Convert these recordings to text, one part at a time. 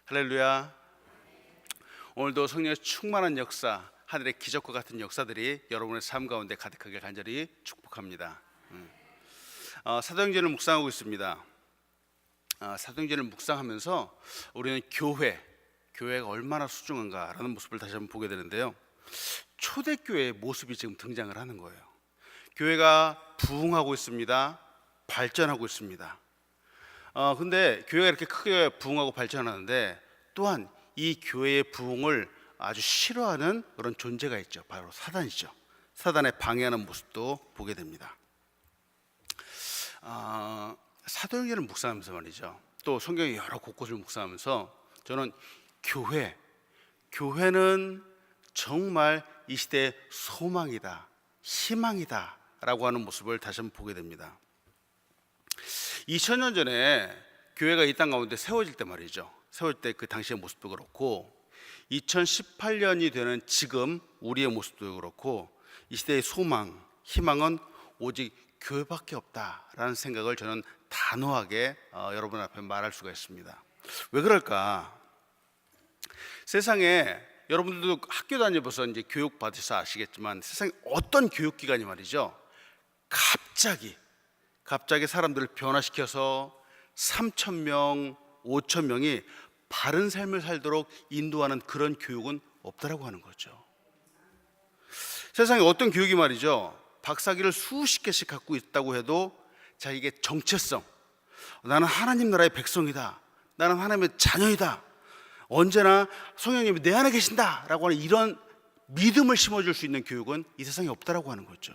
할렐루야. 오늘도 성령의 충만한 역사, 하늘의 기적과 같은 역사들이 여러분의 삶 가운데 가득하게 간절히 축복합니다. 사도행전을 묵상하고 있습니다. 사도행전을 묵상하면서 우리는 교회가 얼마나 소중한가라는 모습을 다시 한번 보게 되는데요. 초대교회의 모습이 지금 등장을 하는 거예요. 교회가 부흥하고 있습니다. 발전하고 있습니다. 근데 교회가 이렇게 크게 부흥하고 발전하는데 또한 이 교회의 부흥을 아주 싫어하는 그런 존재가 있죠. 바로 사단이죠. 사단의 방해하는 모습도 보게 됩니다. 사도행전을 묵상하면서 말이죠. 또 성경의 여러 곳곳을 묵상하면서 저는 교회는 정말 이 시대의 소망이다, 희망이다 라고 하는 모습을 다시 한번 보게 됩니다. 2000년 전에 교회가 이 땅 가운데 세워질 때 말이죠. 세울 때 그 당시의 모습도 그렇고 2018년이 되는 지금 우리의 모습도 그렇고 이 시대의 소망, 희망은 오직 교회밖에 없다라는 생각을 저는 단호하게 여러분 앞에 말할 수가 있습니다. 왜 그럴까? 세상에 여러분들도 학교 다니면서 이제 교육 받으셔서 아시겠지만 세상에 어떤 교육기관이 말이죠. 갑자기 사람들을 변화시켜서 3,000명, 5,000명이 바른 삶을 살도록 인도하는 그런 교육은 없다라고 하는 거죠. 세상에 어떤 교육이 말이죠. 박사학위를 수십 개씩 갖고 있다고 해도 자기의 정체성, 나는 하나님 나라의 백성이다, 나는 하나님의 자녀이다, 언제나 성령님이 내 안에 계신다라고 하는 이런 믿음을 심어줄 수 있는 교육은 이 세상에 없다라고 하는 거죠.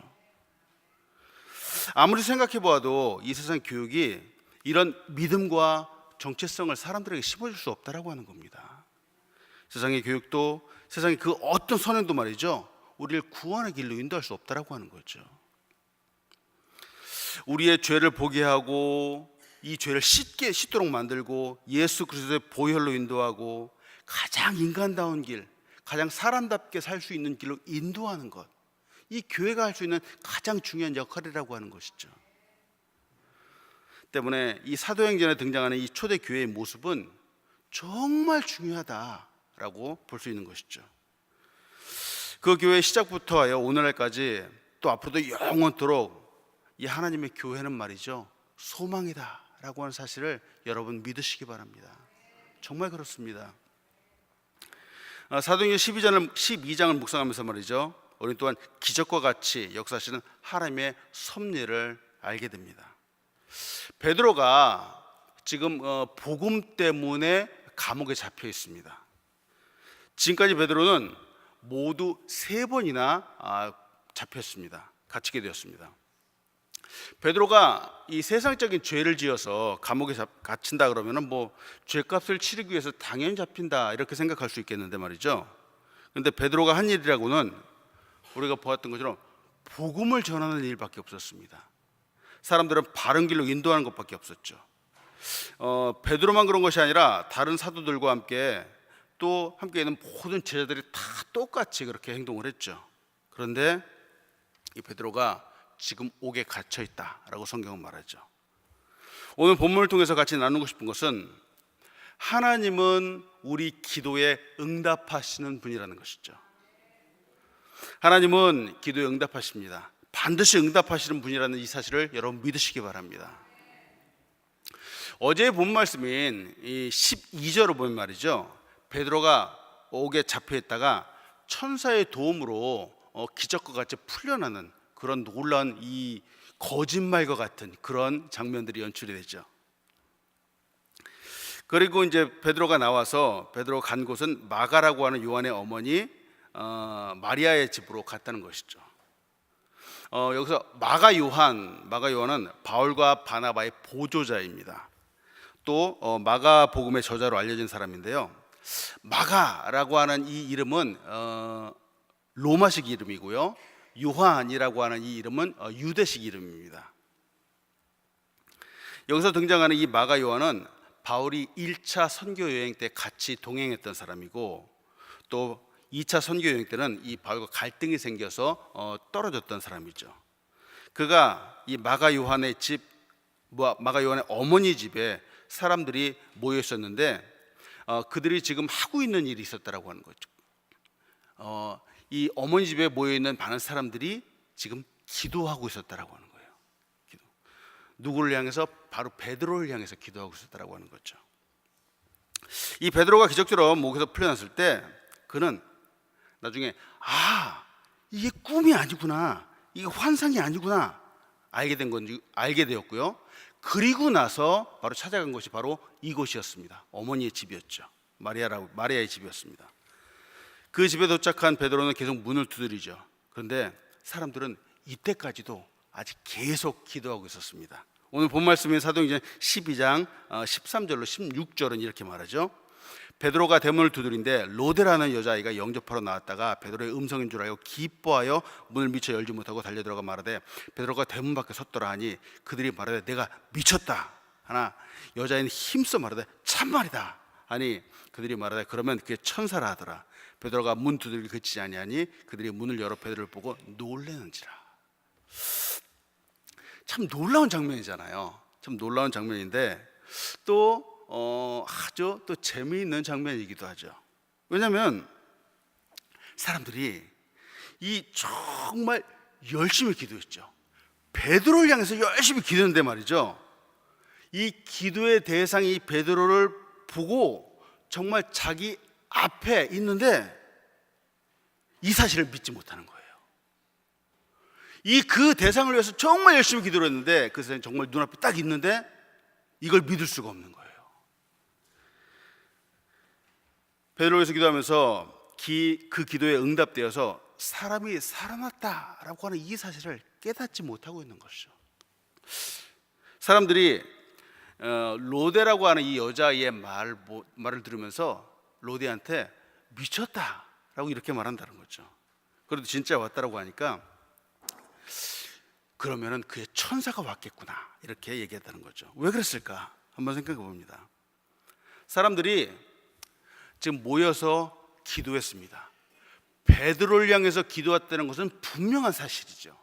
아무리 생각해 보아도 이 세상 교육이 이런 믿음과 정체성을 사람들에게 심어줄 수 없다라고 하는 겁니다. 세상의 교육도 세상의 그 어떤 선행도 말이죠. 우리를 구원의 길로 인도할 수 없다라고 하는 거죠. 우리의 죄를 보게 하고 이 죄를 씻도록 만들고 예수 그리스도의 보혈로 인도하고 가장 인간다운 길, 가장 사람답게 살 수 있는 길로 인도하는 것, 이 교회가 할 수 있는 가장 중요한 역할이라고 하는 것이죠. 때문에 이 사도행전에 등장하는 이 초대 교회의 모습은 정말 중요하다라고 볼 수 있는 것이죠. 그 교회의 시작부터 하여 오늘날까지 또 앞으로도 영원토록 이 하나님의 교회는 말이죠, 소망이다라고 하는 사실을 여러분 믿으시기 바랍니다. 정말 그렇습니다. 사도행전 12장을 묵상하면서 말이죠, 우리 또한 기적과 같이 역사하시는 하나님의 섭리를 알게 됩니다. 베드로가 지금 복음 때문에 감옥에 잡혀 있습니다. 지금까지 베드로는 모두 3번이나 잡혔습니다. 갇히게 되었습니다. 베드로가 이 세상적인 죄를 지어서 감옥에 갇힌다 그러면은 뭐 죄값을 치르기 위해서 당연히 잡힌다 이렇게 생각할 수 있겠는데 말이죠. 그런데 베드로가 한 일이라고는 우리가 보았던 것처럼 복음을 전하는 일밖에 없었습니다. 사람들은 바른 길로 인도하는 것밖에 없었죠. 베드로만 그런 것이 아니라 다른 사도들과 함께 또 함께 있는 모든 제자들이 다 똑같이 그렇게 행동을 했죠. 그런데 이 베드로가 지금 옥에 갇혀 있다라고 성경은 말하죠. 오늘 본문을 통해서 같이 나누고 싶은 것은 하나님은 우리 기도에 응답하시는 분이라는 것이죠. 하나님은 기도에 응답하십니다. 반드시 응답하시는 분이라는 이 사실을 여러분 믿으시기 바랍니다. 어제의 본 말씀인 이 12절을 보면 말이죠, 베드로가 옥에 잡혀 있다가 천사의 도움으로 기적과 같이 풀려나는 그런 놀라운 이 거짓말과 같은 그런 장면들이 연출이 되죠. 그리고 이제 베드로가 나와서 베드로가 간 곳은 마가라고 하는 요한의 어머니 마리아의 집으로 갔다는 것이죠. 여기서 마가 요한은 바울과 바나바의 보조자입니다. 또 마가복음의 저자로 알려진 사람인데요. 마가라고 하는 이 이름은 로마식 이름이고요, 요한이라고 하는 이 이름은 유대식 이름입니다. 여기서 등장하는 이 마가 요한은 바울이 1차 선교 여행 때 같이 동행했던 사람이고, 또 2차 선교 여행 때는 이 바울과 갈등이 생겨서 떨어졌던 사람이죠. 그가 이 마가 요한의 어머니 집에 사람들이 모여 있었는데 그들이 지금 하고 있는 일이 있었다라고 하는 거죠. 이 어머니 집에 모여 있는 많은 사람들이 지금 기도하고 있었다라고 하는 거예요. 누구를 향해서? 바로 베드로를 향해서 기도하고 있었다라고 하는 거죠. 이 베드로가 기적처럼 목에서 풀려났을 때 그는 나중에 이게 꿈이 아니구나, 이게 환상이 아니구나 알게 되었고요. 그리고 나서 바로 찾아간 것이 바로 이곳이었습니다. 어머니의 집이었죠. 마리아의 집이었습니다. 그 집에 도착한 베드로는 계속 문을 두드리죠. 그런데 사람들은 이때까지도 아직 계속 기도하고 있었습니다. 오늘 본 말씀인 사도행전 12장 13절로 16절은 이렇게 말하죠. 베드로가 대문을 두드린데 로데라는 여자아이가 영접하러 나왔다가 베드로의 음성인 줄 알고 기뻐하여 문을 미처 열지 못하고 달려들어가 말하되 베드로가 대문 밖에 섰더라 하니 그들이 말하되 내가 미쳤다 하나 여자아이는 힘써 말하되 참말이다 하니 그들이 말하되 그러면 그게 천사라 하더라. 베드로가 문 두들기 그치지 아니하니 그들이 문을 열어 베드로를 보고 놀라는지라. 참 놀라운 장면이잖아요. 참 놀라운 장면인데 또 아주 또 재미있는 장면이기도 하죠. 왜냐하면 사람들이 이 정말 열심히 기도했죠. 베드로를 향해서 열심히 기도했는데 말이죠, 이 기도의 대상이 베드로를 보고 정말 자기 앞에 있는데 이 사실을 믿지 못하는 거예요. 그 대상을 위해서 정말 열심히 기도를 했는데 그 대상이 정말 눈앞에 딱 있는데 이걸 믿을 수가 없는 거예요. 베드로를 위해서 기도하면서 그 기도에 응답되어서 사람이 살아났다라고 하는 이 사실을 깨닫지 못하고 있는 것이죠. 사람들이 로데라고 하는 이 여자의 말을 들으면서 로데한테 미쳤다라고 이렇게 말한다는 거죠. 그래도 진짜 왔다라고 하니까 그러면은 그의 천사가 왔겠구나 이렇게 얘기했다는 거죠. 왜 그랬을까? 한번 생각해 봅니다. 사람들이 지금 모여서 기도했습니다. 베드로를 향해서 기도했다는 것은 분명한 사실이죠.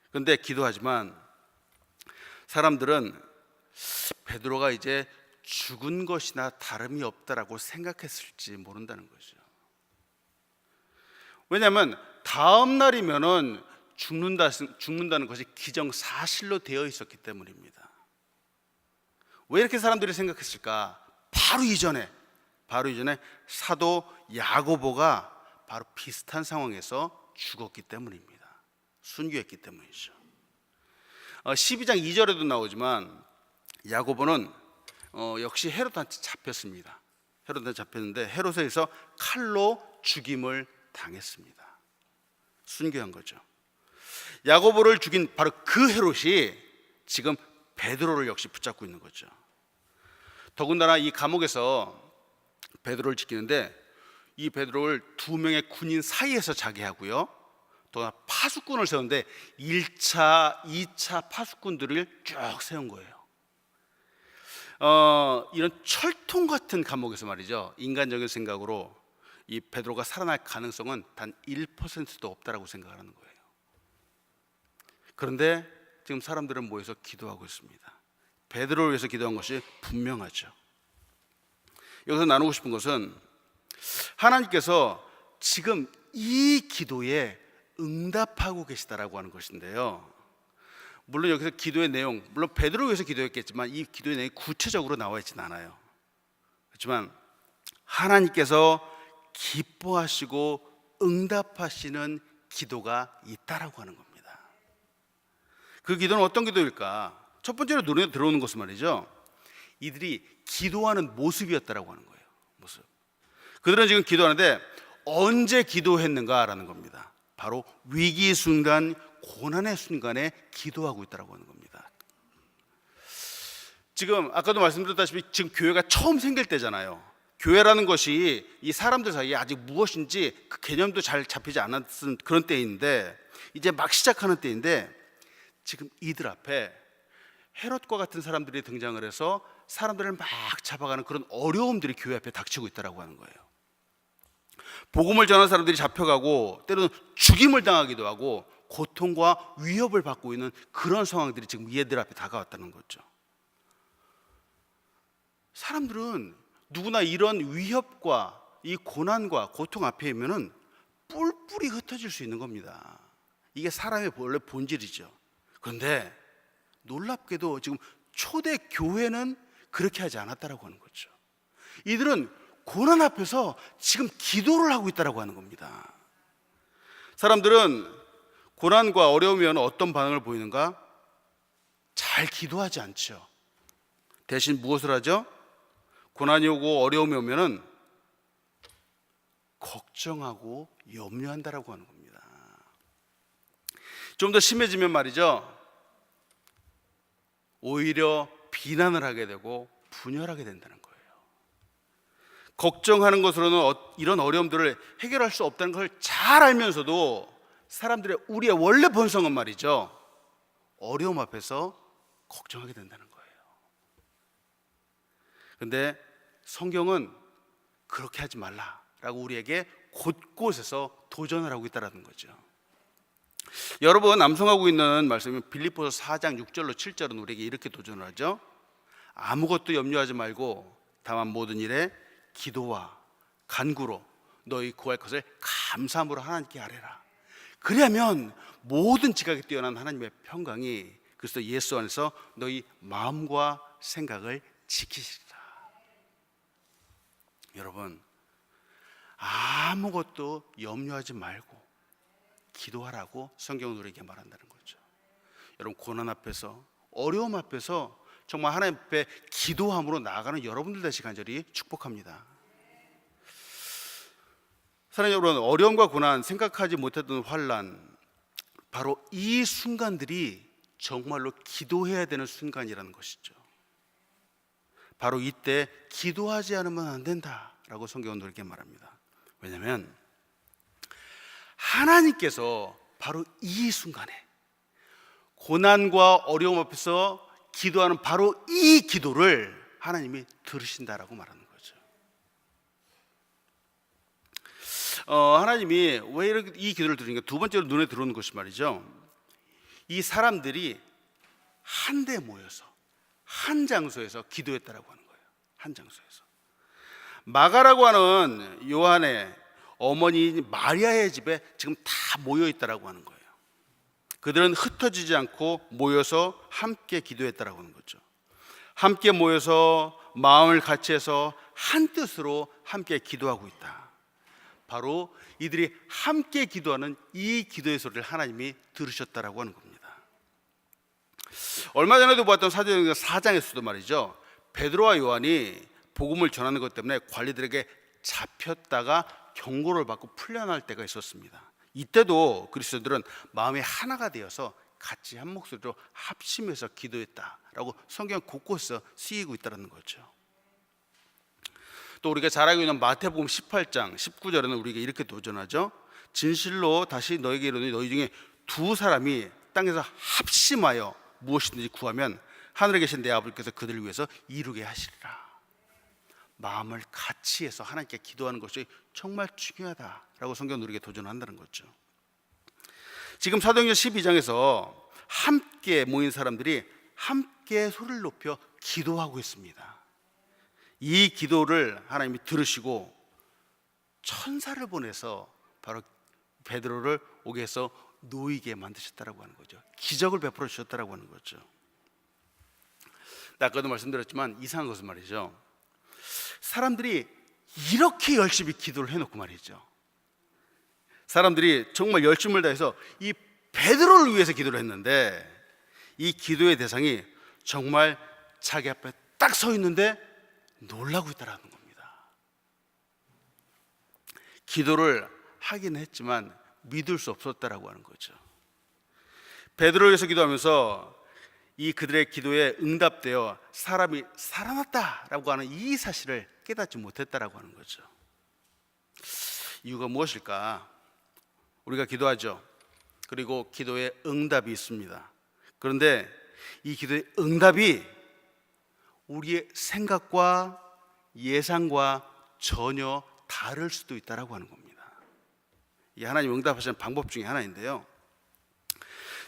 그런데 기도하지만 사람들은 베드로가 이제 죽은 것이나 다름이 없다라고 생각했을지 모른다는 거죠. 왜냐하면 다음 날이면은 죽는다는 것이 기정사실로 되어 있었기 때문입니다. 왜 이렇게 사람들이 생각했을까? 바로 이전에 사도 야고보가 바로 비슷한 상황에서 죽었기 때문입니다. 순교했기 때문이죠. 12장 2절에도 나오지만 야고보는 역시 헤롯한테 잡혔습니다. 헤롯한테 잡혔는데 헤롯에서 칼로 죽임을 당했습니다. 순교한 거죠. 야고보를 죽인 바로 그 헤롯이 지금 베드로를 역시 붙잡고 있는 거죠. 더군다나 이 감옥에서 베드로를 지키는데 이 베드로를 두 명의 군인 사이에서 자게 하고요, 또 파수꾼을 세우는데 1차, 2차 파수꾼들을 쭉 세운 거예요. 이런 철통 같은 감옥에서 말이죠, 인간적인 생각으로 이 베드로가 살아날 가능성은 단 1%도 없다라고 생각하는 거예요. 그런데 지금 사람들은 모여서 기도하고 있습니다. 베드로를 위해서 기도한 것이 분명하죠. 여기서 나누고 싶은 것은 하나님께서 지금 이 기도에 응답하고 계시다라고 하는 것인데요, 물론 여기서 기도의 내용, 물론 베드로를 위해서 기도했겠지만 이 기도의 내용이 구체적으로 나와 있지는 않아요. 그렇지만 하나님께서 기뻐하시고 응답하시는 기도가 있다라고 하는 겁니다. 그 기도는 어떤 기도일까? 첫 번째로 눈에 들어오는 것은 말이죠, 이들이 기도하는 모습이었다라고 하는 거예요. 모습. 그들은 지금 기도하는데 언제 기도했는가라는 겁니다. 바로 위기 순간, 고난의 순간에 기도하고 있다라고 하는 겁니다. 지금 아까도 말씀드렸다시피 지금 교회가 처음 생길 때잖아요. 교회라는 것이 이 사람들 사이에 아직 무엇인지 그 개념도 잘 잡히지 않았던 그런 때인데, 이제 막 시작하는 때인데 지금 이들 앞에 헤롯과 같은 사람들이 등장을 해서 사람들을 막 잡아가는 그런 어려움들이 교회 앞에 닥치고 있다라고 하는 거예요. 복음을 전하는 사람들이 잡혀가고 때로는 죽임을 당하기도 하고 고통과 위협을 받고 있는 그런 상황들이 지금 얘들 앞에 다가왔다는 거죠. 사람들은 누구나 이런 위협과 이 고난과 고통 앞에 있면은 뿔뿔이 흩어질 수 있는 겁니다. 이게 사람의 원래 본질이죠. 그런데 놀랍게도 지금 초대 교회는 그렇게 하지 않았다라고 하는 거죠. 이들은 고난 앞에서 지금 기도를 하고 있다라고 하는 겁니다. 사람들은 고난과 어려움이 오면 어떤 반응을 보이는가? 잘 기도하지 않죠. 대신 무엇을 하죠? 고난이 오고 어려움이 오면은 걱정하고 염려한다라고 하는 겁니다. 좀 더 심해지면 말이죠, 오히려 비난을 하게 되고 분열하게 된다는 거예요. 걱정하는 것으로는 이런 어려움들을 해결할 수 없다는 걸 잘 알면서도 사람들의 우리의 원래 본성은 말이죠, 어려움 앞에서 걱정하게 된다는 거예요. 그런데 성경은 그렇게 하지 말라라고 우리에게 곳곳에서 도전을 하고 있다는 거죠. 여러분 암송하고 있는 말씀이 빌립보서 4장 6절로 7절은 우리에게 이렇게 도전을 하죠. 아무것도 염려하지 말고 다만 모든 일에 기도와 간구로 너희 구할 것을 감사함으로 하나님께 아뢰라. 그리하면 모든 지각에 뛰어난 하나님의 평강이 그리스도 예수 안에서 너희 마음과 생각을 지키시리라. 여러분 아무것도 염려하지 말고 기도하라고 성경은 우리에게 말한다는 거죠. 여러분 고난 앞에서 어려움 앞에서 정말 하나님 앞에 기도함으로 나아가는 여러분들 되시기 간절히 축복합니다. 사랑하는 여러분, 어려움과 고난, 생각하지 못했던 환난, 바로 이 순간들이 정말로 기도해야 되는 순간이라는 것이죠. 바로 이때 기도하지 않으면 안 된다라고 성경은 우리에게 말합니다. 왜냐하면 하나님께서 바로 이 순간에 고난과 어려움 앞에서 기도하는 바로 이 기도를 하나님이 들으신다라고 말하는 거죠. 하나님이 왜 이렇게 이 기도를 들으니까 두 번째로 눈에 들어오는 것이 말이죠, 이 사람들이 한데 모여서 한 장소에서 기도했다라고 하는 거예요. 한 장소에서. 마가라고 하는 요한의 어머니 마리아의 집에 지금 다 모여 있다라고 하는 거예요. 그들은 흩어지지 않고 모여서 함께 기도했다라고 하는 거죠. 함께 모여서 마음을 같이 해서 한 뜻으로 함께 기도하고 있다. 바로 이들이 함께 기도하는 이 기도의 소리를 하나님이 들으셨다라고 하는 겁니다. 얼마 전에도 보았던 사도행전 4장에서도 말이죠, 베드로와 요한이 복음을 전하는 것 때문에 관리들에게 잡혔다가 경고를 받고 풀려날 때가 있었습니다. 이때도 그리스도들은 마음이 하나가 되어서 같이 한 목소리로 합심해서 기도했다라고 성경 곳곳에서 쓰이고 있다는 거죠. 또 우리가 잘 알고 있는 마태복음 18장 19절에는 우리가 이렇게 도전하죠. 진실로 다시 너에게 이르노니 너희 중에 두 사람이 땅에서 합심하여 무엇이든지 구하면 하늘에 계신 내 아버지께서 그들을 위해서 이루게 하시리라. 마음을 같이 해서 하나님께 기도하는 것이 정말 중요하다라고 성경은 우리에게 도전한다는 거죠. 지금 사도행전 12장에서 함께 모인 사람들이 함께 소리를 높여 기도하고 있습니다. 이 기도를 하나님이 들으시고 천사를 보내서 바로 베드로를 오게 해서 놓이게 만드셨다라고 하는 거죠. 기적을 베풀어 주셨다라고 하는 거죠. 아까도 말씀드렸지만 이상한 것은 말이죠, 사람들이 이렇게 열심히 기도를 해놓고 말이죠, 사람들이 정말 열심을 다해서 이 베드로를 위해서 기도를 했는데 이 기도의 대상이 정말 자기 앞에 딱 서 있는데 놀라고 있다라는 겁니다. 기도를 하긴 했지만 믿을 수 없었다라고 하는 거죠. 베드로를 위해서 기도하면서 이 그들의 기도에 응답되어 사람이 살아났다라고 하는 이 사실을 깨닫지 못했다라고 하는 거죠. 이유가 무엇일까? 우리가 기도하죠. 그리고 기도에 응답이 있습니다. 그런데 이 기도의 응답이 우리의 생각과 예상과 전혀 다를 수도 있다라고 하는 겁니다. 이게 하나님 응답하시는 방법 중에 하나인데요,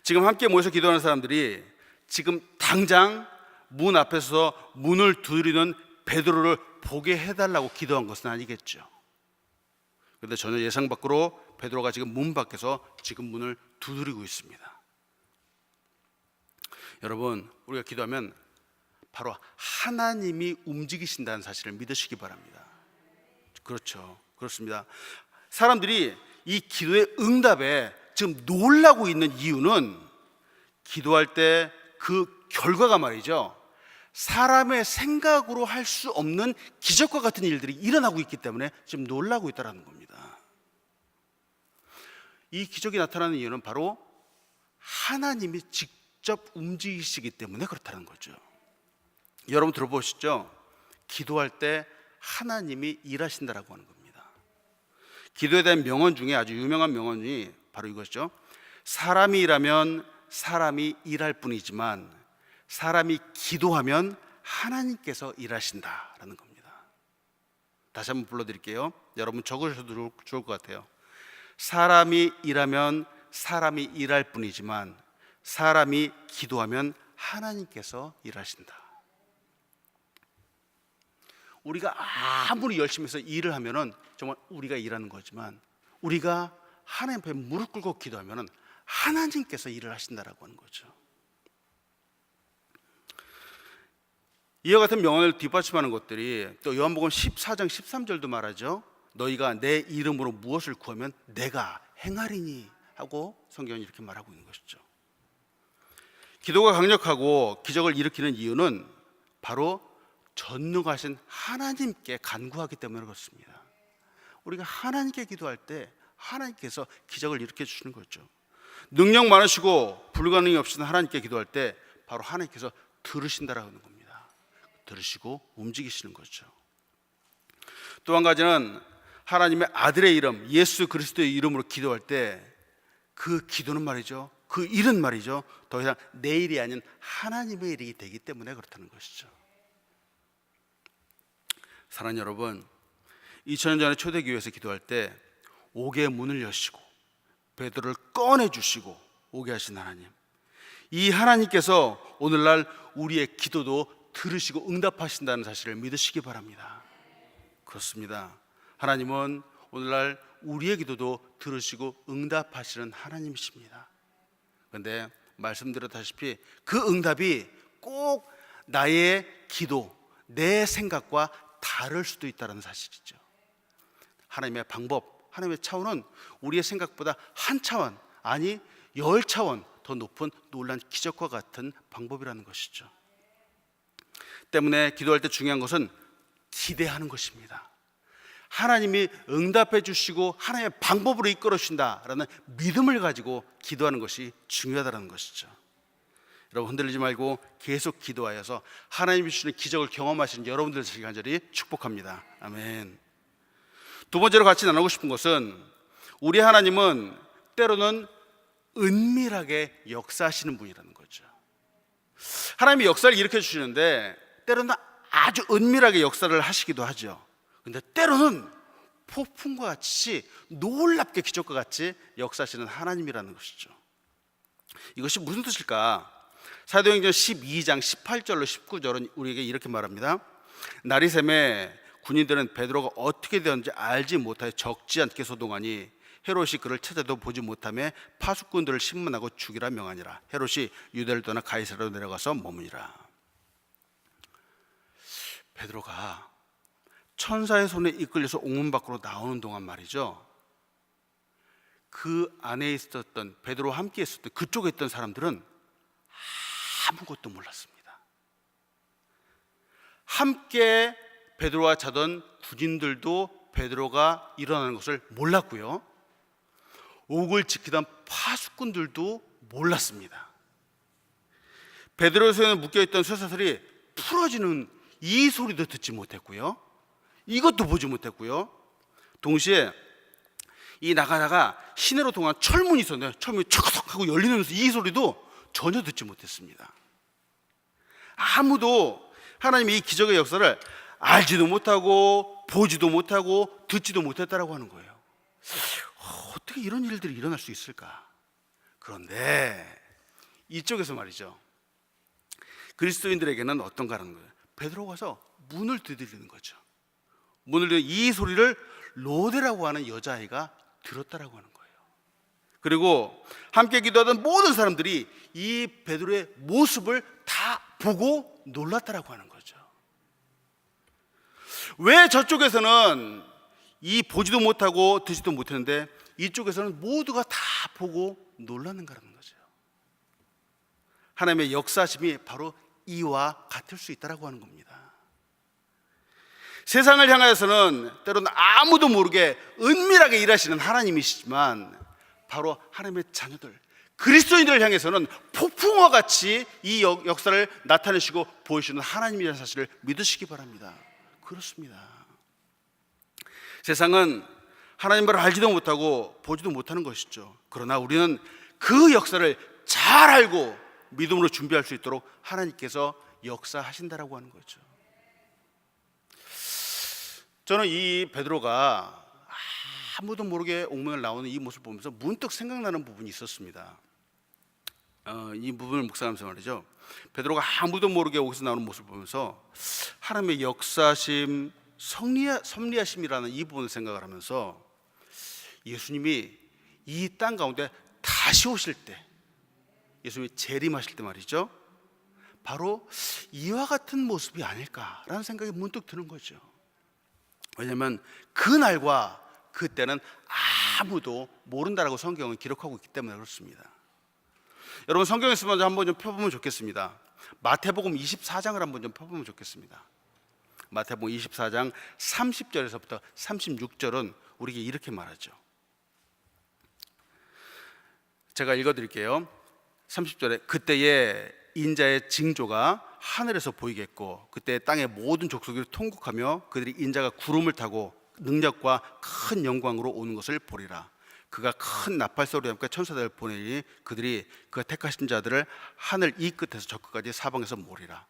지금 함께 모여서 기도하는 사람들이 지금 당장 문 앞에서 문을 두드리는 베드로를 보게 해달라고 기도한 것은 아니겠죠. 그런데 전혀 예상 밖으로 베드로가 지금 문 밖에서 지금 문을 두드리고 있습니다. 여러분, 우리가 기도하면 바로 하나님이 움직이신다는 사실을 믿으시기 바랍니다. 그렇죠. 그렇습니다. 사람들이 이 기도의 응답에 지금 놀라고 있는 이유는 기도할 때 그 결과가 말이죠, 사람의 생각으로 할 수 없는 기적과 같은 일들이 일어나고 있기 때문에 지금 놀라고 있다는 겁니다. 이 기적이 나타나는 이유는 바로 하나님이 직접 움직이시기 때문에 그렇다는 거죠. 여러분 들어보시죠. 기도할 때 하나님이 일하신다라고 하는 겁니다. 기도에 대한 명언 중에 아주 유명한 명언이 바로 이것이죠. 사람이 일하면 사람이 일할 뿐이지만 사람이 기도하면 하나님께서 일하신다라는 겁니다. 다시 한번 불러드릴게요. 여러분 적으셔도 좋을 것 같아요. 사람이 일하면 사람이 일할 뿐이지만 사람이 기도하면 하나님께서 일하신다. 우리가 아무리 열심히 해서 일을 하면은 정말 우리가 일하는 거지만 우리가 하나님 앞에 무릎 꿇고 기도하면은 하나님께서 일을 하신다라고 하는 거죠. 이와 같은 명언을 뒷받침하는 것들이 또 요한복음 14장 13절도 말하죠. 너희가 내 이름으로 무엇을 구하면 내가 행하리니 하고 성경은 이렇게 말하고 있는 것이죠. 기도가 강력하고 기적을 일으키는 이유는 바로 전능하신 하나님께 간구하기 때문에 그렇습니다. 우리가 하나님께 기도할 때 하나님께서 기적을 일으켜 주시는 거죠. 능력 많으시고 불가능이 없으신 하나님께 기도할 때 바로 하나님께서 들으신다라고 하는 겁니다. 들으시고 움직이시는 거죠. 또 한 가지는 하나님의 아들의 이름 예수 그리스도의 이름으로 기도할 때 그 기도는 말이죠, 그 일은 말이죠, 더 이상 내 일이 아닌 하나님의 일이 되기 때문에 그렇다는 것이죠. 사랑하는 여러분, 2000년 전에 초대교회에서 기도할 때 옥의 문을 여시고 베드로를 꺼내주시고 오게 하신 하나님, 이 하나님께서 오늘날 우리의 기도도 들으시고 응답하신다는 사실을 믿으시기 바랍니다. 그렇습니다. 하나님은 오늘날 우리의 기도도 들으시고 응답하시는 하나님이십니다. 그런데 말씀드렸다시피 그 응답이 꼭 나의 기도, 내 생각과 다를 수도 있다는 사실이죠. 하나님의 방법, 하나님의 차원은 우리의 생각보다 한 차원, 아니 10차원 더 높은 놀라운 기적과 같은 방법이라는 것이죠. 때문에 기도할 때 중요한 것은 기대하는 것입니다. 하나님이 응답해 주시고 하나님의 방법으로 이끌어 주신다라는 믿음을 가지고 기도하는 것이 중요하다는 것이죠. 여러분 흔들리지 말고 계속 기도하여서 하나님이 주시는 기적을 경험하시는 여러분들 되시길 간절히 축복합니다. 아멘. 두 번째로 같이 나누고 싶은 것은 우리 하나님은 때로는 은밀하게 역사하시는 분이라는 거죠. 하나님이 역사를 일으켜 주시는데 때로는 아주 은밀하게 역사를 하시기도 하죠. 그런데 때로는 폭풍과 같이 놀랍게 기적과 같이 역사하시는 하나님이라는 것이죠. 이것이 무슨 뜻일까? 사도행전 12장 18절로 19절은 우리에게 이렇게 말합니다. 날이 새매 군인들은 베드로가 어떻게 되었는지 알지 못하여 적지 않게 소동하니 헤롯이 그를 찾아도 보지 못하며 파수꾼들을 신문하고 죽이라 명하니라. 헤롯이 유대를 떠나 가이사랴로 내려가서 머무니라. 베드로가 천사의 손에 이끌려서 옥문 밖으로 나오는 동안 말이죠, 그 안에 있었던 베드로와 함께 있었던 그쪽에 있던 사람들은 아무것도 몰랐습니다. 함께 베드로와 자던 군인들도 베드로가 일어나는 것을 몰랐고요, 옥을 지키던 파수꾼들도 몰랐습니다. 베드로의 손에 묶여있던 쇠사슬이 풀어지는 이 소리도 듣지 못했고요, 이것도 보지 못했고요, 동시에 이 나가다가 시내로 통한 철문이 있었는데 철문이 척척 하고 열리는 이 소리도 전혀 듣지 못했습니다. 아무도 하나님의 이 기적의 역사를 알지도 못하고 보지도 못하고 듣지도 못했다라고 하는 거예요. 어떻게 이런 일들이 일어날 수 있을까? 그런데 이쪽에서 말이죠, 그리스도인들에게는 어떤가라는 거예요. 베드로가 가서 문을 두드리는 거죠. 문을 두드리는 이 소리를 로데라고 하는 여자아이가 들었다라고 하는 거예요. 그리고 함께 기도하던 모든 사람들이 이 베드로의 모습을 다 보고 놀랐다라고 하는 거죠. 왜 저쪽에서는 이 보지도 못하고 듣지도 못했는데 이쪽에서는 모두가 다 보고 놀랐는가라는 거죠. 하나님의 역사심이 바로 이와 같을 수 있다라고 하는 겁니다. 세상을 향하여서는 때로는 아무도 모르게 은밀하게 일하시는 하나님이시지만 바로 하나님의 자녀들, 그리스도인들을 향해서는 폭풍과 같이 이 역사를 나타내시고 보여주시는 하나님이라는 사실을 믿으시기 바랍니다. 그렇습니다. 세상은 하나님을 알지도 못하고 보지도 못하는 것이죠. 그러나 우리는 그 역사를 잘 알고 믿음으로 준비할 수 있도록 하나님께서 역사하신다라고 하는 거죠. 저는 이 베드로가 아무도 모르게 옥문을 나오는 이 모습을 보면서 문득 생각나는 부분이 있었습니다. 이 부분을 묵상하면서 말이죠. 베드로가 아무도 모르게 여기서 나오는 모습을 보면서 하나님의 역사심, 섭리하심이라는 이 부분을 생각을 하면서 예수님이 이 땅 가운데 다시 오실 때, 예수님이 재림하실 때 말이죠, 바로 이와 같은 모습이 아닐까라는 생각이 문득 드는 거죠. 왜냐하면 그날과 그때는 아무도 모른다라고 성경은 기록하고 있기 때문에 그렇습니다. 여러분 성경에 있으면 한번 좀 펴보면 좋겠습니다. 마태복음 24장을 한번 좀 펴보면 좋겠습니다. 마태복음 24장 30절에서부터 36절은 우리에게 이렇게 말하죠. 제가 읽어드릴게요. 30절에 그때에 인자의 징조가 하늘에서 보이겠고 그때 땅의 모든 족속이 통곡하며 그들이 인자가 구름을 타고 능력과 큰 영광으로 오는 것을 보리라. 그가 큰 나팔 소리와 함께 천사들을 보내니 그들이 그가 택하신 자들을 하늘 이 끝에서 저 끝까지 사방에서 모으리라.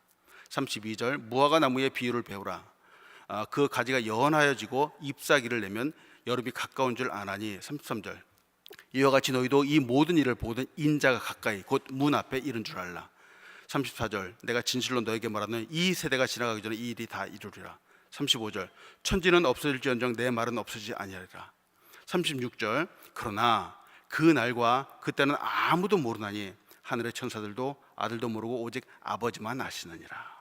32절 무화과 나무의 비유를 배우라. 그 가지가 연하여지고 잎사귀를 내면 여름이 가까운 줄 아나니. 33절 이와 같이 너희도 이 모든 일을 보거든 인자가 가까이 곧 문 앞에 이른 줄 알라. 34절 내가 진실로 너에게 말하는 이 세대가 지나가기 전에 이 일이 다 이루리라. 35절 천지는 없어질지언정 내 말은 없어지지 아니하리라. 36절 그러나 그 날과 그때는 아무도 모르나니 하늘의 천사들도 아들도 모르고 오직 아버지만 아시느니라.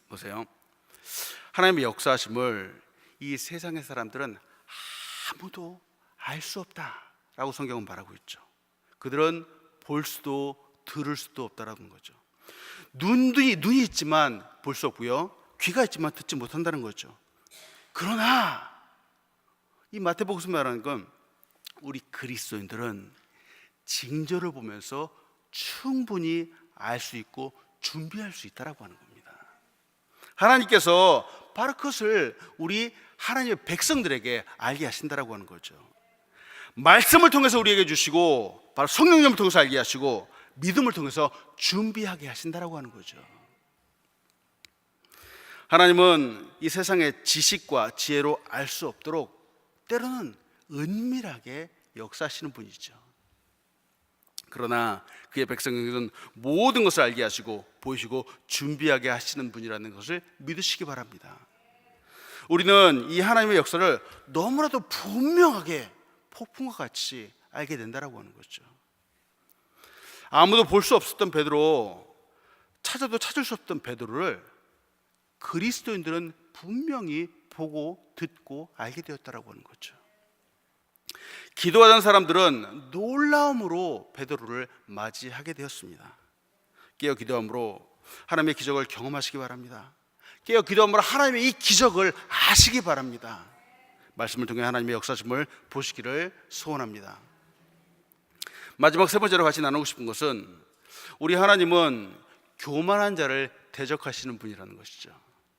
보세요. 하나님의 역사하심을 이 세상의 사람들은 아무도 알 수 없다라고 성경은 말하고 있죠. 그들은 볼 수도 들을 수도 없다라는 거죠. 눈이 있지만 볼 수 없고요, 귀가 있지만 듣지 못한다는 거죠. 그러나 이 마태복음에서 말하는 건 우리 그리스도인들은 징조를 보면서 충분히 알 수 있고 준비할 수 있다라고 하는 겁니다. 하나님께서 바로 그것을 우리 하나님의 백성들에게 알게 하신다라고 하는 거죠. 말씀을 통해서 우리에게 주시고 바로 성령님을 통해서 알게 하시고 믿음을 통해서 준비하게 하신다라고 하는 거죠. 하나님은 이 세상의 지식과 지혜로 알 수 없도록 때로는 은밀하게 역사하시는 분이죠. 그러나 그의 백성들은 모든 것을 알게 하시고 보이시고 준비하게 하시는 분이라는 것을 믿으시기 바랍니다. 우리는 이 하나님의 역사를 너무나도 분명하게 폭풍과 같이 알게 된다라고 하는 거죠. 아무도 볼 수 없었던 베드로, 찾아도 찾을 수 없던 베드로를 그리스도인들은 분명히 보고 듣고 알게 되었다라고 하는 거죠. 기도하던 사람들은 놀라움으로 베드로를 맞이하게 되었습니다. 깨어 기도함으로 하나님의 기적을 경험하시기 바랍니다. 깨어 기도함으로 하나님의 이 기적을 아시기 바랍니다. 말씀을 통해 하나님의 역사심을 보시기를 소원합니다. 마지막 세 번째로 같이 나누고 싶은 것은 우리 하나님은 교만한 자를 대적하시는 분이라는 것이죠.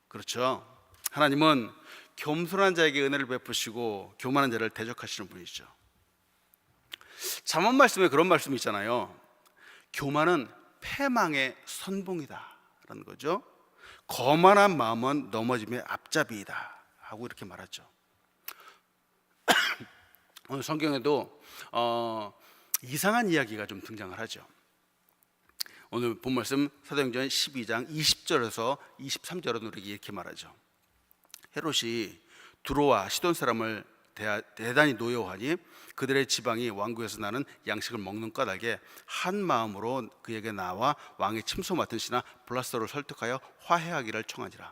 그렇죠? 하나님은 겸손한 자에게 은혜를 베푸시고 교만한 자를 대적하시는 분이죠. 잠언 말씀에 그런 말씀이 있잖아요. 교만은 패망의 선봉이다 라는 거죠. 거만한 마음은 넘어짐의 앞잡이이다 하고 이렇게 말하죠. 오늘 성경에도 이상한 이야기가 좀 등장을 하죠. 오늘 본 말씀 사도행전 12장 20절에서 23절은 우리에게 이렇게 말하죠. 헤롯이 두로와 시돈 사람을 대단히 노여워하니 그들의 지방이 왕국에서 나는 양식을 먹는 까닭에 한 마음으로 그에게 나와 왕의 침소 맡은 신하 블라스도를 설득하여 화해하기를 청하니라.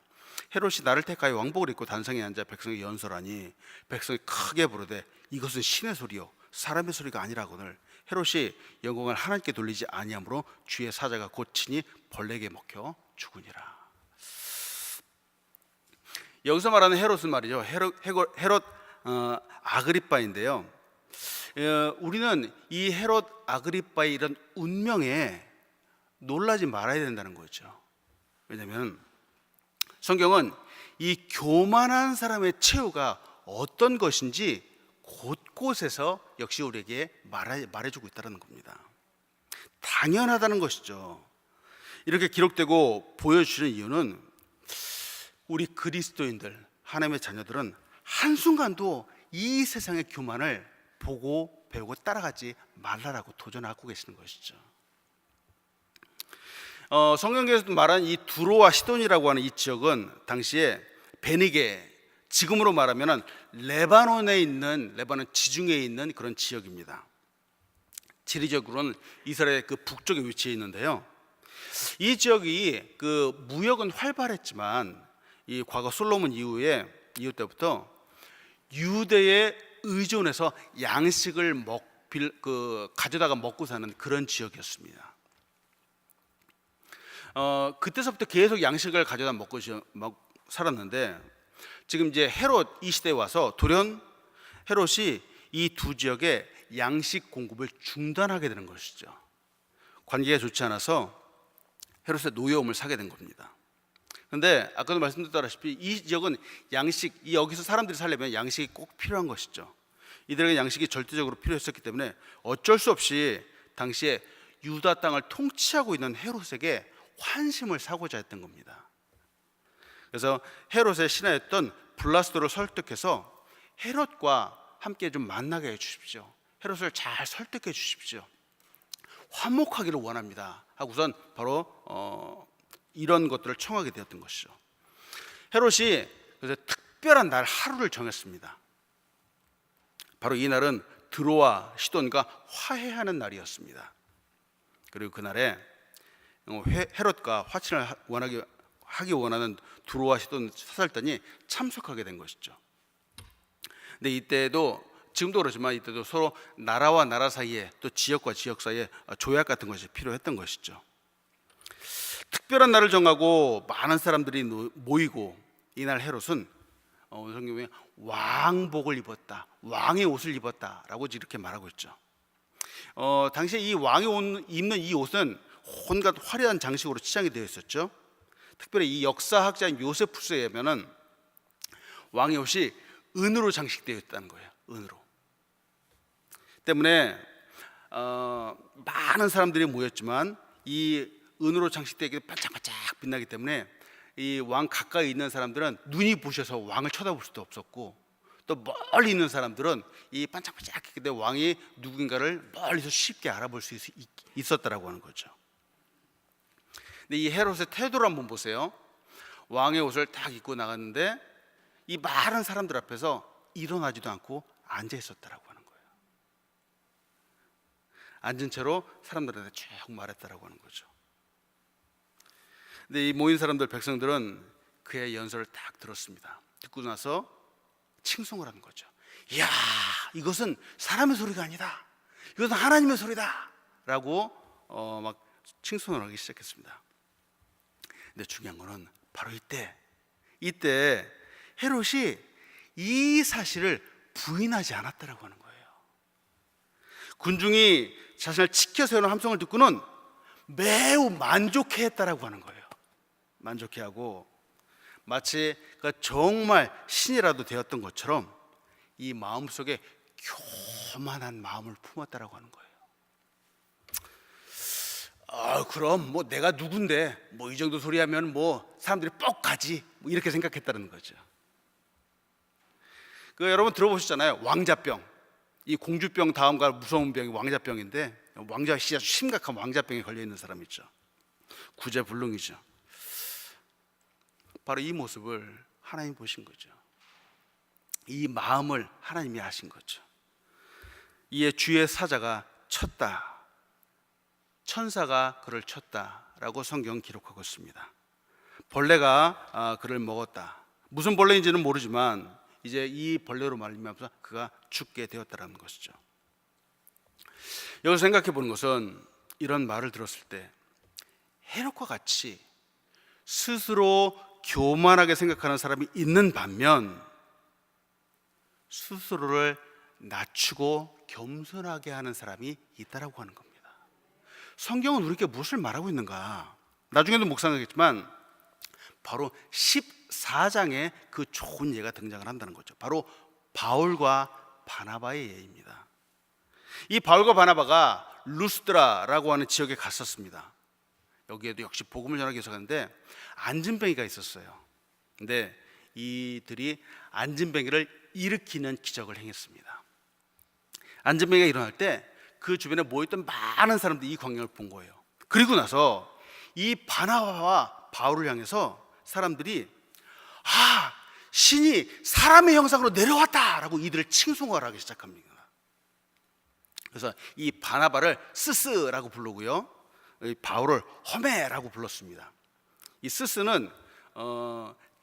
헤롯이 나를 택하여 왕복을 입고 단상에 앉아 백성이 연설하니 백성이 크게 부르되 이것은 신의 소리요 사람의 소리가 아니라거늘. 헤롯이 영광을 하나님께 돌리지 아니하므로 주의 사자가 고치니 벌레에게 먹혀 죽으니라. 여기서 말하는 헤롯은 말이죠, 헤롯 아그리빠인데요. 우리는 이 헤롯 아그리빠의 이런 운명에 놀라지 말아야 된다는 거죠. 왜냐하면 성경은 이 교만한 사람의 최후가 어떤 것인지 곳곳에서 역시 우리에게 말해주고 있다는 겁니다. 당연하다는 것이죠. 이렇게 기록되고 보여주시는 이유는 우리 그리스도인들, 하나님의 자녀들은 한순간도 이 세상의 교만을 보고 배우고 따라가지 말라라고 도전하고 계시는 것이죠. 성경에서도 말한 이 두로와 시돈이라고 하는 이 지역은 당시에 베니게, 지금으로 말하면 레바논 지중해에 있는 그런 지역입니다. 지리적으로는 이스라엘 그 북쪽에 위치해 있는데요. 이 지역이 그 무역은 활발했지만 이 과거 솔로몬 이후 때부터 유대에 의존해서 양식을 가져다가 먹고 사는 그런 지역이었습니다. 그때서부터 계속 양식을 가져다 먹고 살았는데 지금 이제 헤롯 이 시대에 와서 돌연 헤롯이 이 두 지역의 양식 공급을 중단하게 되는 것이죠. 관계가 좋지 않아서 헤롯의 노여움을 사게 된 겁니다. 그런데 아까도 말씀드렸다시피 이 지역은 여기서 사람들이 살려면 양식이 꼭 필요한 것이죠. 이들에게 양식이 절대적으로 필요했었기 때문에 어쩔 수 없이 당시에 유다 땅을 통치하고 있는 헤롯에게 환심을 사고자 했던 겁니다. 그래서 헤롯의 신하였던 블라스도를 설득해서 헤롯과 함께 좀 만나게 해주십시오. 헤롯을 잘 설득해 주십시오. 화목하기를 원합니다 하고선 바로 이런 것들을 청하게 되었던 것이죠. 헤롯이 그래서 특별한 날 하루를 정했습니다. 바로 이 날은 드로와 시돈과 화해하는 날이었습니다. 그리고 그날에 헤롯과 화친을 하기 원하는 드로와 시돈 사살단이 참석하게 된 것이죠. 근데 이때도 지금도 그렇지만 이때도 서로 나라와 나라 사이에 또 지역과 지역 사이에 조약 같은 것이 필요했던 것이죠. 특별한 날을 정하고 많은 사람들이 모이고 이날 헤롯은 성경에 왕복을 입었다, 왕의 옷을 입었다라고 이렇게 말하고 있죠. 당시에 이 왕이 입는 이 옷은 온갖 화려한 장식으로 치장이 되어 있었죠. 특별히 이 역사학자인 요세푸스에 의하면은 왕의 옷이 은으로 장식되어 있다는 거예요. 은으로. 때문에 많은 사람들이 모였지만 이 은으로 장식되게 반짝반짝 빛나기 때문에 이 왕 가까이 있는 사람들은 눈이 부셔서 왕을 쳐다볼 수도 없었고, 또 멀리 있는 사람들은 이 반짝반짝했기 때문에 왕이 누군가를 멀리서 쉽게 알아볼 수 있었다라고 하는 거죠. 근데 이 헤롯의 태도를 한번 보세요. 왕의 옷을 딱 입고 나갔는데 이 많은 사람들 앞에서 일어나지도 않고 앉아 있었다라고 하는 거예요. 앉은 채로 사람들한테 쭉 말했다라고 하는 거죠. 근데 이 모인 사람들, 백성들은 그의 연설을 딱 들었습니다. 듣고 나서 칭송을 하는 거죠. 이야, 이것은 사람의 소리가 아니다, 이것은 하나님의 소리다 라고 막 칭송을 하기 시작했습니다. 근데 중요한 거는 바로 이때 헤롯이 이 사실을 부인하지 않았다라고 하는 거예요. 군중이 자신을 지켜 세우는 함성을 듣고는 매우 만족해했다라고 하는 거예요. 만족해하고 마치 정말 신이라도 되었던 것처럼 이 마음속에 교만한 마음을 품었다라고 하는 거예요. 그럼 뭐 내가 누군데 뭐 이 정도 소리 하면 뭐 사람들이 뻑 가지, 뭐 이렇게 생각했다는 거죠. 여러분 들어보셨잖아요. 왕자병. 이 공주병 다음과 무서운 병이 왕자병인데, 왕자 심각한 왕자병에 걸려 있는 사람 있죠. 구제불능이죠. 바로 이 모습을 하나님 보신 거죠. 이 마음을 하나님이 아신 거죠. 이에 주의 사자가 쳤다, 천사가 그를 쳤다라고 성경 기록하고 있습니다. 벌레가 그를 먹었다. 무슨 벌레인지는 모르지만 이제 이 벌레로 말미암아서 그가 죽게 되었다라는 것이죠. 여기서 생각해 보는 것은 이런 말을 들었을 때 헤롯과 같이 스스로 교만하게 생각하는 사람이 있는 반면 스스로를 낮추고 겸손하게 하는 사람이 있다라고 하는 겁니다. 성경은 우리에게 무엇을 말하고 있는가? 나중에도 묵상하겠지만 바로 14장에 그 좋은 예가 등장을 한다는 거죠. 바로 바울과 바나바의 예입니다. 이 바울과 바나바가 루스드라라고 하는 지역에 갔었습니다. 여기에도 역시 복음을 전하기 위해서 갔는데 안진뱅이가 있었어요. 근데 이들이 안진뱅이를 일으키는 기적을 행했습니다. 안진뱅이가 일어날 때 그 주변에 모였던 많은 사람들이 이 광경을 본 거예요. 그리고 이 바나바와 바울을 향해서 사람들이 신이 사람의 형상으로 내려왔다라고 이들을 칭송을 하기 시작합니다. 그래서 이 바나바를 스스라고 부르고요, 이 바울을 허메라고 불렀습니다. 이 스스는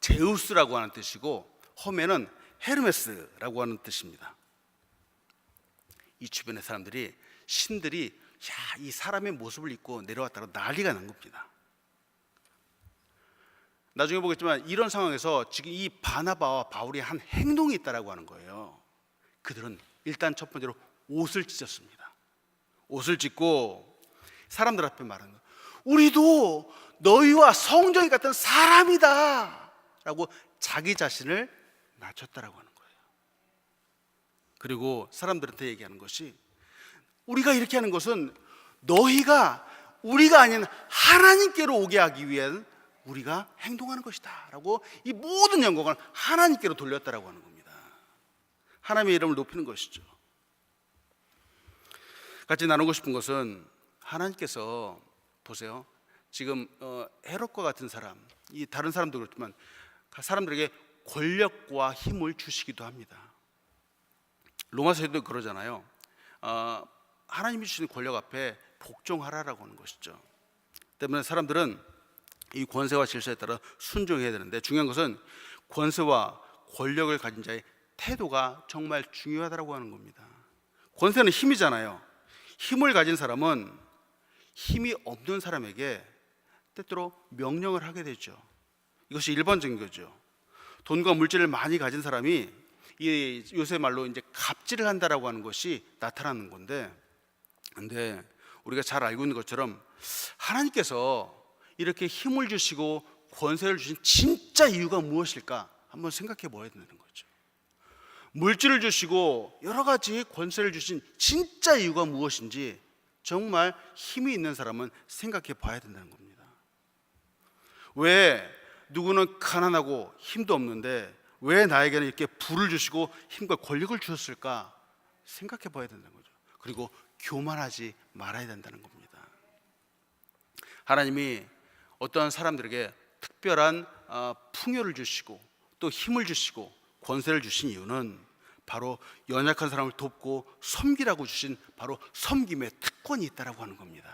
제우스라고 하는 뜻이고 허메는 헤르메스라고 하는 뜻입니다. 이 주변의 사람들이, 신들이 이 사람의 모습을 입고 내려왔다고 난리가 난 겁니다. 나중에 보겠지만 이런 상황에서 지금 이 바나바와 바울이 한 행동이 있다라고 하는 거예요. 그들은 일단 첫 번째로 옷을 찢었습니다. 옷을 찢고 사람들 앞에 말하는 거예요. 우리도 너희와 성정이 같은 사람이다 라고 자기 자신을 낮췄다라고 하는 거예요. 그리고 사람들한테 얘기하는 것이, 우리가 이렇게 하는 것은 너희가 우리가 아닌 하나님께로 오게 하기 위한 우리가 행동하는 것이다 라고 이 모든 영광을 하나님께로 돌렸다라고 하는 겁니다. 하나님의 이름을 높이는 것이죠. 같이 나누고 싶은 것은, 하나님께서 보세요, 지금 헤롯과 같은 사람, 이 다른 사람도 그렇지만 사람들에게 권력과 힘을 주시기도 합니다. 로마서에도 그러잖아요. 하나님이 주시는 권력 앞에 복종하라라고 하는 것이죠. 때문에 사람들은 이 권세와 질서에 따라 순종해야 되는데, 중요한 것은 권세와 권력을 가진 자의 태도가 정말 중요하다고 하는 겁니다. 권세는 힘이잖아요. 힘을 가진 사람은 힘이 없는 사람에게 때때로 명령을 하게 되죠. 이것이 일반적인 거죠. 돈과 물질을 많이 가진 사람이 요새 말로 이제 갑질을 한다라고 하는 것이 나타나는 건데, 근데 우리가 잘 알고 있는 것처럼 하나님께서 이렇게 힘을 주시고 권세를 주신 진짜 이유가 무엇일까 한번 생각해 봐야 된다는 거죠. 물질을 주시고 여러 가지 권세를 주신 진짜 이유가 무엇인지 정말 힘이 있는 사람은 생각해 봐야 된다는 겁니다. 왜 누구는 가난하고 힘도 없는데 왜 나에게는 이렇게 부를 주시고 힘과 권력을 주셨을까 생각해 봐야 된다는 거죠. 그리고 교만하지 말아야 된다는 겁니다. 하나님이 어떠한 사람들에게 특별한 풍요를 주시고 또 힘을 주시고 권세를 주신 이유는 바로 연약한 사람을 돕고 섬기라고 주신 바로 섬김의 특권이 있다라고 하는 겁니다.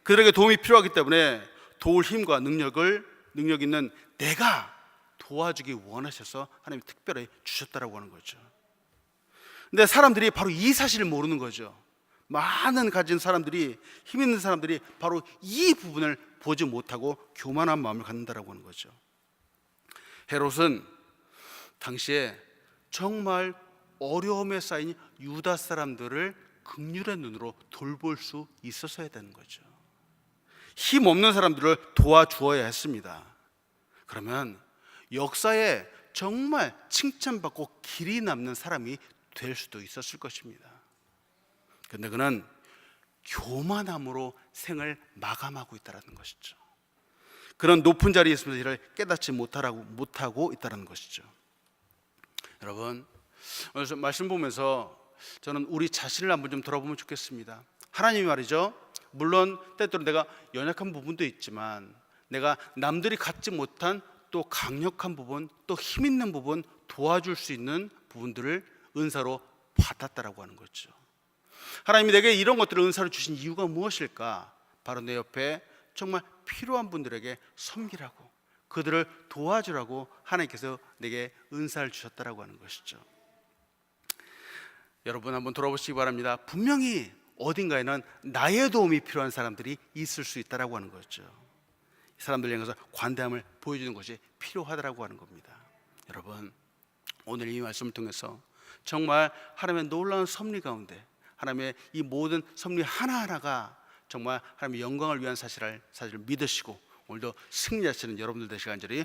그들에게 도움이 필요하기 때문에 도울 힘과 능력 있는 내가 도와주기 원하셔서 하나님이 특별히 주셨다라고 하는 거죠. 근데 사람들이 바로 이 사실을 모르는 거죠. 많은 가진 사람들이, 힘 있는 사람들이 바로 이 부분을 보지 못하고 교만한 마음을 갖는다라고 하는 거죠. 헤롯은 당시에 정말 어려움에 쌓인 유다 사람들을 긍휼의 눈으로 돌볼 수 있었어야 되는 거죠. 힘 없는 사람들을 도와주어야 했습니다. 그러면 역사에 정말 칭찬받고 길이 남는 사람이 될 수도 있었을 것입니다. 그런데 그는 교만함으로 생을 마감하고 있다는 것이죠. 그런 높은 자리에 있으면서 이를 깨닫지 못하고 있다는 것이죠. 여러분, 말씀 보면서 저는 우리 자신을 한번 좀 돌아보면 좋겠습니다. 하나님이 말이죠, 물론 때때로 내가 연약한 부분도 있지만 내가 남들이 갖지 못한 또 강력한 부분, 또 힘 있는 부분, 도와줄 수 있는 부분들을 은사로 받았다라고 하는 거죠. 하나님이 내게 이런 것들을 은사로 주신 이유가 무엇일까? 바로 내 옆에 정말 필요한 분들에게 섬기라고, 그들을 도와주라고 하나님께서 내게 은사를 주셨다라고 하는 것이죠. 여러분 한번 돌아보시기 바랍니다. 분명히 어딘가에는 나의 도움이 필요한 사람들이 있을 수 있다라고 하는 거죠. 사람들 향해서 관대함을 보여주는 것이 필요하다라고 하는 겁니다. 여러분, 오늘 이 말씀을 통해서 정말 하나님의 놀라운 섭리 가운데 하나님의 이 모든 섭리 하나하나가 정말 하나님의 영광을 위한 사실을 믿으시고 오늘도 승리하시는 여러분들 되시길 간절히